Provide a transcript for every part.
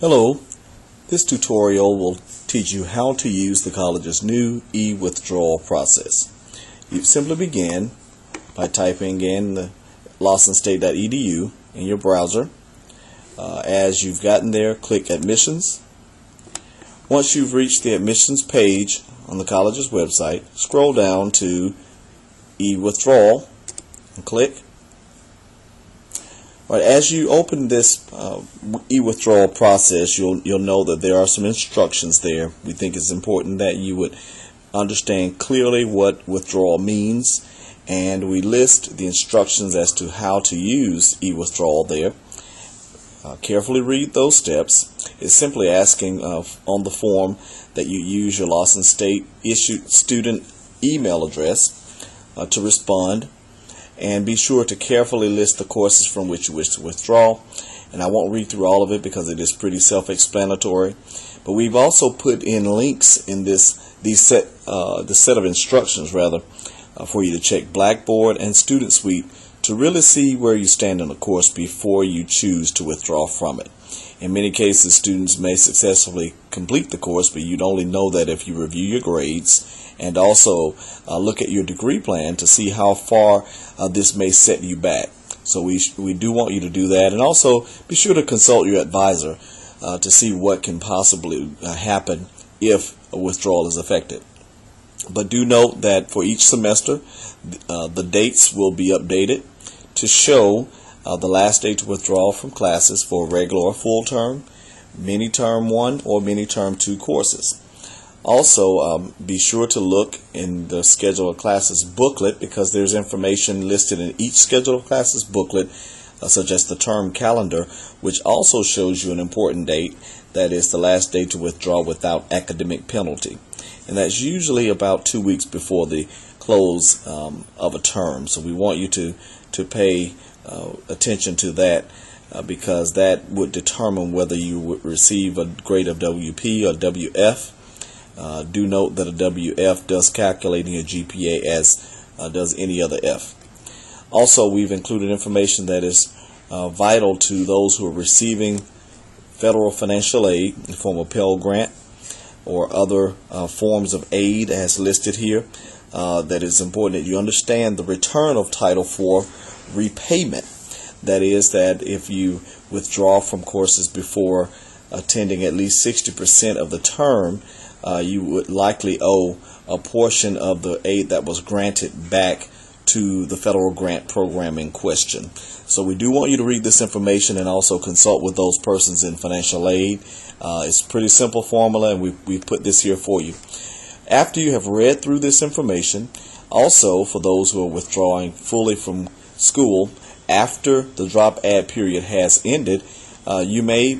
Hello, this tutorial will teach you how to use the college's new e-withdrawal process. You simply begin by typing in the LawsonState.edu in your browser. As you've gotten there, click Admissions. Once you've reached the admissions page on the college's website, scroll down to e-withdrawal and click. Right, as you open this e-withdrawal process, you'll know that there are some instructions there. We think it's important that you would understand clearly what withdrawal means, and we list the instructions as to how to use e-withdrawal there. Carefully read those steps. It's simply asking on the form that you use your Lawson State issued student email address to respond. And be sure to carefully list the courses from which you wish to withdraw. And I won't read through all of it because it is pretty self-explanatory. But we've also put in links in this set of instructions for you to check Blackboard and Student Suite to really see where you stand in the course before you choose to withdraw from it. In many cases, students may successfully complete the course, but you'd only know that if you review your grades and also look at your degree plan to see how far this may set you back. So we do want you to do that, and also be sure to consult your advisor to see what can possibly happen if a withdrawal is affected. But do note that for each semester, the dates will be updated to show the last day to withdraw from classes for regular or full term, mini term 1 or mini term 2 courses. Also, be sure to look in the schedule of classes booklet, because there's information listed in each schedule of classes booklet, such as the term calendar, which also shows you an important date, that is the last day to withdraw without academic penalty. And that's usually about 2 weeks before the close of a term. So we want you to pay attention to that, because that would determine whether you would receive a grade of WP or WF. Do note that a WF does calculate in your GPA as does any other F. Also, we've included information that is vital to those who are receiving federal financial aid in the form of Pell Grant or other forms of aid as listed here. That is important that you understand the return of Title IV repayment. That is, that if you withdraw from courses before attending at least 60% of the term, you would likely owe a portion of the aid that was granted back to the federal grant program in question. So we do want you to read this information and also consult with those persons in financial aid. It's a pretty simple formula, and we've put this here for you. After you have read through this information, also for those who are withdrawing fully from school after the drop add period has ended, you may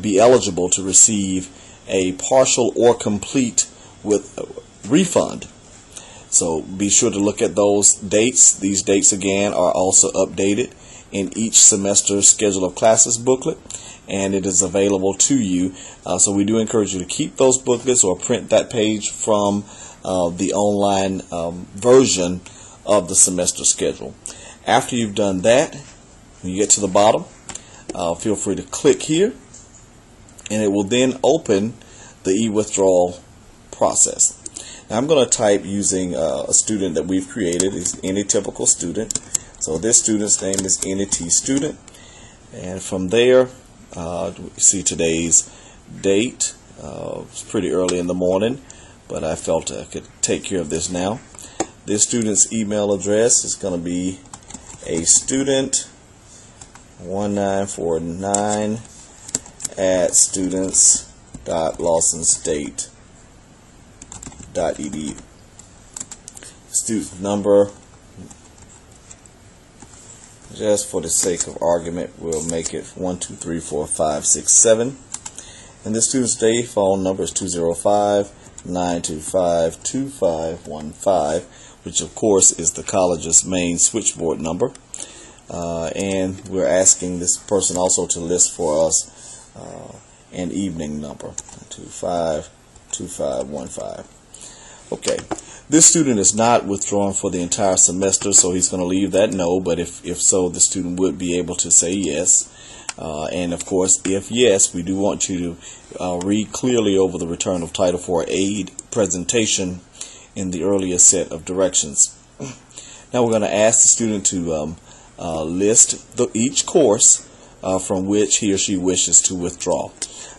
be eligible to receive a partial or complete with refund. So be sure to look at those dates. These dates again are also updated in each semester's schedule of classes booklet, and it is available to you. So we do encourage you to keep those booklets or print that page from the online version of the semester schedule. After you've done that, when you get to the bottom, feel free to click here, and it will then open the e-withdrawal process. Now I'm going to type using a student that we've created. Is any typical student. So this student's name is NET student, and from there we see today's date. It's pretty early in the morning, but I felt I could take care of this now. This student's email address is going to be a student 1949 at students.lawsonstate.edu. Student number, just for the sake of argument, we'll make it 1234567. And the student's day phone number is 205-925-2515, which of course is the college's main switchboard number. And we're asking this person also to list for us an evening number, 252515. Okay, this student is not withdrawing for the entire semester, so he's going to leave that no, but if so, the student would be able to say yes. And of course, if yes, we do want you to read clearly over the return of Title IV aid presentation in the earlier set of directions. Now we're going to ask the student to list each course from which he or she wishes to withdraw.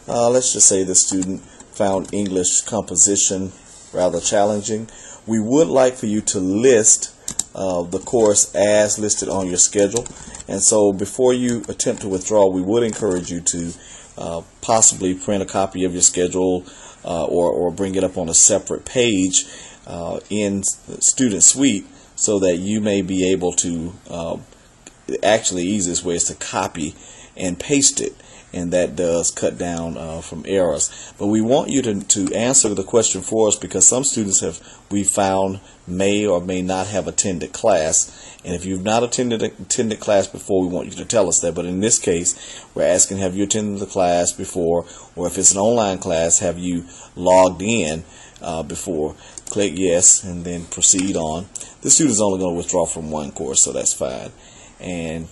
Let's just say the student found English composition rather challenging. We would like for you to list the course as listed on your schedule, and so before you attempt to withdraw, we would encourage you to possibly print a copy of your schedule or bring it up on a separate page in Student Suite, so that you may be able to actually, the easiest way is to copy and paste it, and that does cut down from errors. But we want you to answer the question for us, because some students we found may or may not have attended class, and if you've not attended class before, we want you to tell us that. But in this case, we're asking, have you attended the class before, or if it's an online class, have you logged in before? Click yes and then proceed on. The student is only going to withdraw from one course, so that's fine. And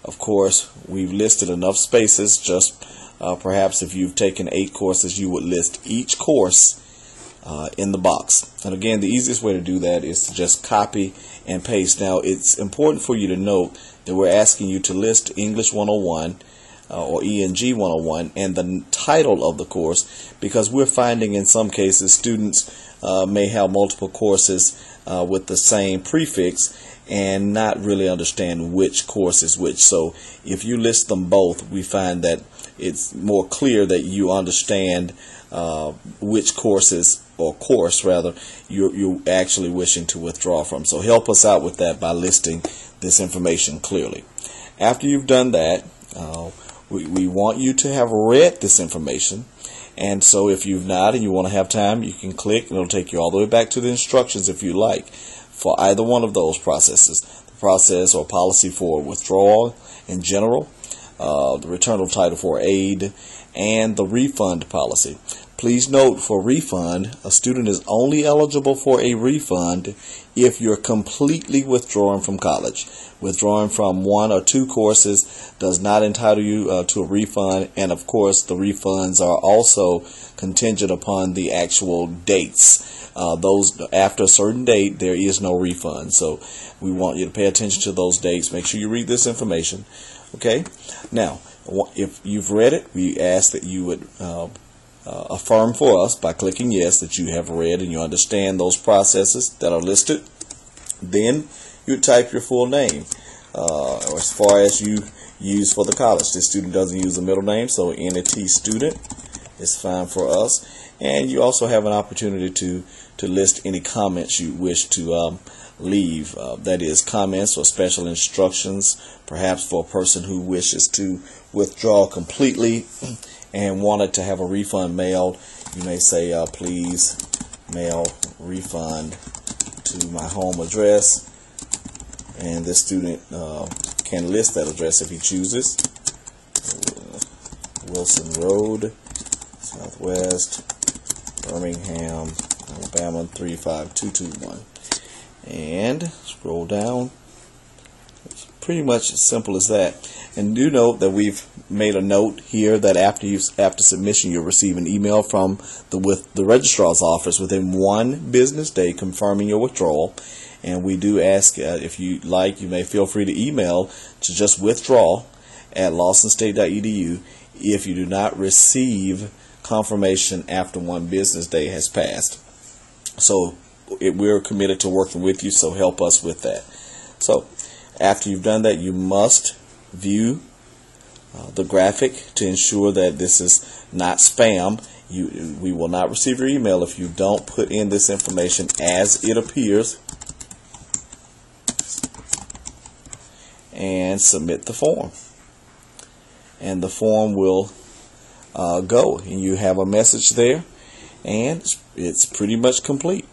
of course, we've listed enough spaces. Just perhaps if you've taken 8 courses, you would list each course in the box. And again, the easiest way to do that is to just copy and paste. Now, it's important for you to note that we're asking you to list English 101 or ENG 101 and the title of the course, because we're finding in some cases students may have multiple courses with the same prefix and not really understand which course is which. So if you list them both, we find that it's more clear that you understand which courses, or course rather, you're actually wishing to withdraw from. So help us out with that by listing this information clearly. After you've done that, we want you to have read this information. And so if you've not and you want to have time, you can click and it'll take you all the way back to the instructions if you like for either one of those processes: the process or policy for withdrawal in general, the return of Title IV aid, and the refund policy. Please note, for refund, a student is only eligible for a refund if you're completely withdrawing from college. Withdrawing from 1 or 2 courses does not entitle you to a refund, and of course the refunds are also contingent upon the actual dates. Those after a certain date, there is no refund. So we want you to pay attention to those dates. Make sure you read this information. Okay? Now, if you've read it, we ask that you would affirm for us by clicking yes that you have read and you understand those processes that are listed. Then you type your full name, or as far as you use for the college. This student doesn't use a middle name, so NET student is fine for us. And you also have an opportunity to list any comments you wish to leave. That is, comments or special instructions, perhaps for a person who wishes to withdraw completely and wanted to have a refund mailed. You may say, please mail refund to my home address, and this student can list that address if he chooses. Wilson Road, Southwest, Birmingham, Alabama 35221. And scroll down. It's pretty much as simple as that. And do note that we've made a note here that after submission, you'll receive an email from the registrar's office within 1 business day confirming your withdrawal. And we do ask, if you like, you may feel free to email to just withdrawal@lawsonstate.edu if you do not receive confirmation after 1 business day has passed. So we're committed to working with you, so help us with that. So after you've done that, you must view the graphic to ensure that this is not spam. We will not receive your email if you don't put in this information as it appears and submit the form. And the form will go, and you have a message there, and it's pretty much complete.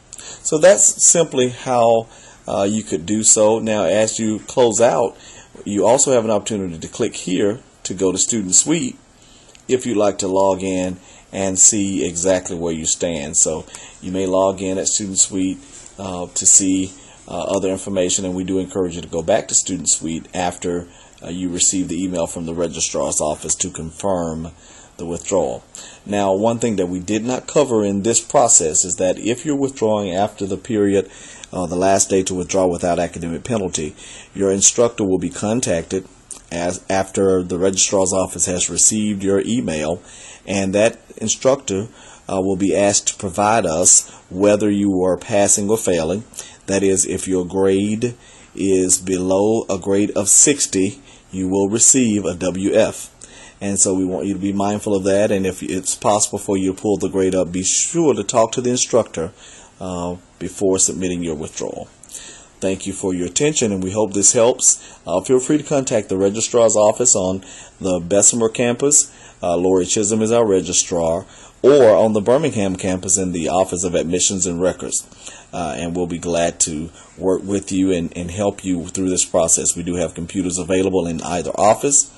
So that's simply how you could do so. Now, as you close out, you also have an opportunity to click here to go to Student Suite if you'd like to log in and see exactly where you stand. So you may log in at Student Suite to see other information, and we do encourage you to go back to Student Suite after you receive the email from the registrar's office to confirm the withdrawal. Now, one thing that we did not cover in this process is that if you're withdrawing after the period, the last day to withdraw without academic penalty, your instructor will be contacted after the registrar's office has received your email, and that instructor will be asked to provide us whether you are passing or failing. That is, if your grade is below a grade of 60, you will receive a WF. And so we want you to be mindful of that, and if it's possible for you to pull the grade up, be sure to talk to the instructor before submitting your withdrawal. Thank you for your attention, and we hope this helps. Feel free to contact the registrar's office on the Bessemer campus. Lori Chisholm is our registrar, or on the Birmingham campus in the Office of Admissions and Records. And we'll be glad to work with you and help you through this process. We do have computers available in either office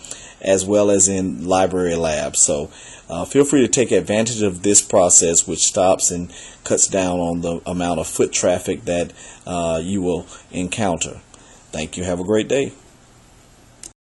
as well as in library labs. So feel free to take advantage of this process, which stops and cuts down on the amount of foot traffic that you will encounter. Thank you. Have a great day.